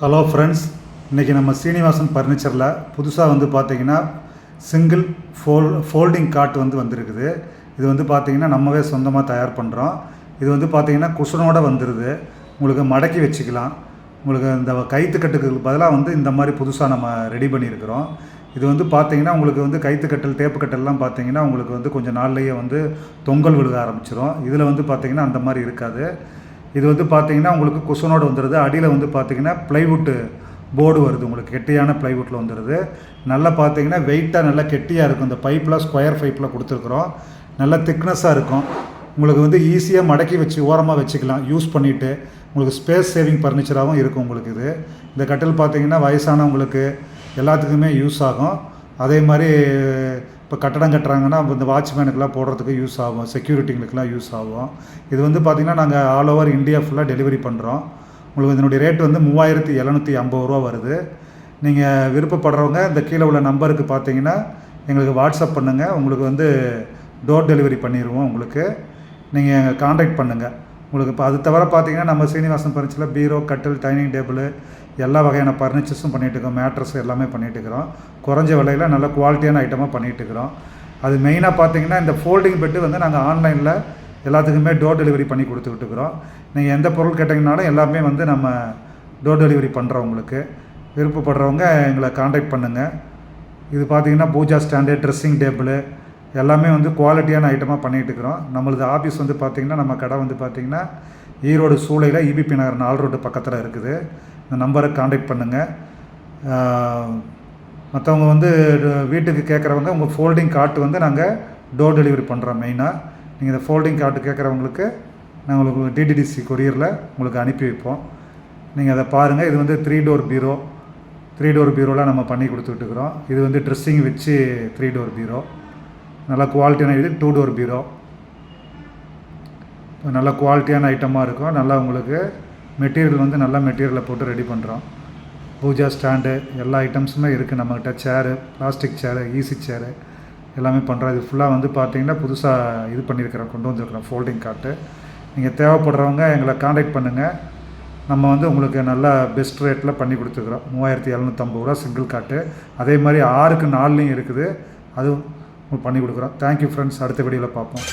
Hello friends, இன்றைக்கி நம்ம சீனிவாசன் ஃபர்னிச்சரில் புதுசாக வந்து பார்த்திங்கன்னா சிங்கிள் ஃபோல்டிங் காட் வந்திருக்குது. இது வந்து பார்த்திங்கன்னா நம்மவே சொந்தமாக தயார் பண்ணுறோம். இது வந்து பார்த்திங்கன்னா குஷனோடு வந்துடுது. உங்களுக்கு மடக்கி வச்சுக்கலாம். உங்களுக்கு இந்த கைத்துக்கட்டுக்கு பதிலாக இந்த மாதிரி புதுசாக நம்ம ரெடி பண்ணியிருக்கிறோம். இது வந்து பார்த்திங்கன்னா உங்களுக்கு கைத்துக்கட்டல் டேப்பு கட்டல்லாம் பார்த்திங்கன்னா உங்களுக்கு கொஞ்சம் நாள்லேயே தொங்கல் விழுக ஆரம்பிச்சிடும். இதில் பார்த்திங்கன்னா அந்த மாதிரி இருக்காது. இது பார்த்திங்கன்னா உங்களுக்கு குஷனோடு வந்துடுது. அடியில் பார்த்திங்கன்னா ப்ளைவுட்டு போர்டு வருது. உங்களுக்கு கெட்டியான ப்ளைவுட்டில் வந்துடுது. நல்லா பார்த்திங்கன்னா வெயிட்டாக நல்லா கெட்டியாக இருக்கும். இந்த பைப்பில் ஸ்கொயர் பைப்பில் கொடுத்துருக்குறோம். நல்லா திக்னஸாக இருக்கும். உங்களுக்கு ஈஸியாக மடக்கி வச்சு ஓரமாக வச்சுக்கலாம். யூஸ் பண்ணிவிட்டு உங்களுக்கு ஸ்பேஸ் சேவிங் ஃபர்னிச்சராகவும் இருக்கும். உங்களுக்கு இந்த கட்டில் பார்த்திங்கன்னா வயசானவங்களுக்கு எல்லாத்துக்குமே யூஸ் ஆகும். அதே மாதிரி இப்போ கட்டடம் கட்டுறாங்கன்னா இந்த வாட்ச்மேனுக்கெலாம் போடுறதுக்கு யூஸ் ஆகும். செக்யூரிட்டிங்களுக்கெலாம் யூஸ் ஆகும். இது பார்த்திங்கன்னா நாங்கள் ஆல் ஓவர் இந்தியா ஃபுல்லாக டெலிவரி பண்ணுறோம். உங்களுக்கு இதனுடைய ரேட் 3750 ரூபா வருது. நீங்கள் விருப்பப்படுறவங்க இந்த கீழே உள்ள நம்பருக்கு பார்த்தீங்கன்னா எங்களுக்கு வாட்ஸ்அப் பண்ணுங்கள். உங்களுக்கு டோர் டெலிவரி பண்ணிடுவோம். உங்களுக்கு நீங்கள் காண்டாக்ட் பண்ணுங்கள். உங்களுக்கு இப்போ அது தவிர பார்த்தீங்கன்னா நம்ம சீனிவாசன் ஃபர்னிச்சரில் பீரோ, கட்டில், டைனிங் டேபிள் எல்லா வகையான ஃபர்னிச்சர்ஸும் பண்ணிகிட்ருக்கோம். மேட்ரஸ் எல்லாமே பண்ணிகிட்ருக்கிறோம். குறைஞ்ச விலையில் நல்ல குவாலிட்டியான ஐட்டமாக பண்ணிகிட்ருக்கிறோம். அது மெயினாக பார்த்தீங்கன்னா இந்த ஃபோல்டிங் பெட்டு நாங்கள் ஆன்லைனில் எல்லாத்துக்குமே டோர் டெலிவரி பண்ணி கொடுத்துக்கிட்டுருக்குறோம். நீங்கள் எந்த பொருள் கேட்டிங்கனாலும் எல்லாமே நம்ம டோர் டெலிவரி பண்ணுறோம். உங்களுக்கு விருப்பப்படுறவங்க எங்களை காண்டாக்ட் பண்ணுங்கள். இது பார்த்திங்கன்னா பூஜா ஸ்டாண்டு, ட்ரெஸ்ஸிங் டேபிள் எல்லாமே குவாலிட்டியான ஐட்டமாக பண்ணிகிட்ருக்குறோம். நம்மளது ஆஃபீஸ் பார்த்திங்கன்னா நம்ம கடை பார்த்திங்கன்னா ஈரோடு சூளையில் இபிபி நகர் 4 ரோடு பக்கத்தில் இருக்குது. இந்த நம்பரை காண்டாக்ட் பண்ணுங்கள். மற்றவங்க வீட்டுக்கு கேட்குறவங்க உங்கள் ஃபோல்டிங் காட்டு நாங்கள் டோர் டெலிவரி பண்ணுறோம். மெயினாக நீங்கள் இந்த ஃபோல்டிங் காட்டு கேட்குறவங்களுக்கு நாங்கள் உங்களுக்கு டிடிடிசி கொரியரில் உங்களுக்கு அனுப்பி வைப்போம். நீங்கள் அதை பாருங்கள். இது 3 டோர் பீரோ, 3 டோர் பீரோலாம் நம்ம பண்ணி கொடுத்துட்ருக்குறோம். இது ட்ரெஸ்ஸிங் வச்சு 3 டோர் பீரோ நல்லா குவாலிட்டியான. இது 2 டோர் பீரோ நல்ல குவாலிட்டியான ஐட்டமாக இருக்கும். நல்லா உங்களுக்கு மெட்டீரியல் நல்ல மெட்டீரியலை போட்டு ரெடி பண்ணுறோம். பூஜா ஸ்டாண்டு எல்லா ஐட்டம்ஸுமே இருக்குது நம்மக்கிட்ட. சேரு, பிளாஸ்டிக் சேரு, ஈஸி சேரு எல்லாமே பண்ணுறோம். இது ஃபுல்லாக பார்த்திங்கன்னா புதுசாக இது பண்ணியிருக்கிறோம், கொண்டு வந்திருக்கிறோம் ஃபோல்டிங் காட்டு. நீங்கள் தேவைப்படுறவங்க எங்களை காண்டாக்ட் பண்ணுங்கள். நம்ம உங்களுக்கு நல்லா பெஸ்ட் ரேட்டில் பண்ணி கொடுத்துருக்குறோம். 3750 ரூபா சிங்கிள் காட்டு. அதே மாதிரி 6க்கு 4லையும் இருக்குது. அதுவும் பண்ணி கொடுக்குறோம். Thank you friends. அடுத்த வீடியோவில் பார்ப்போம்.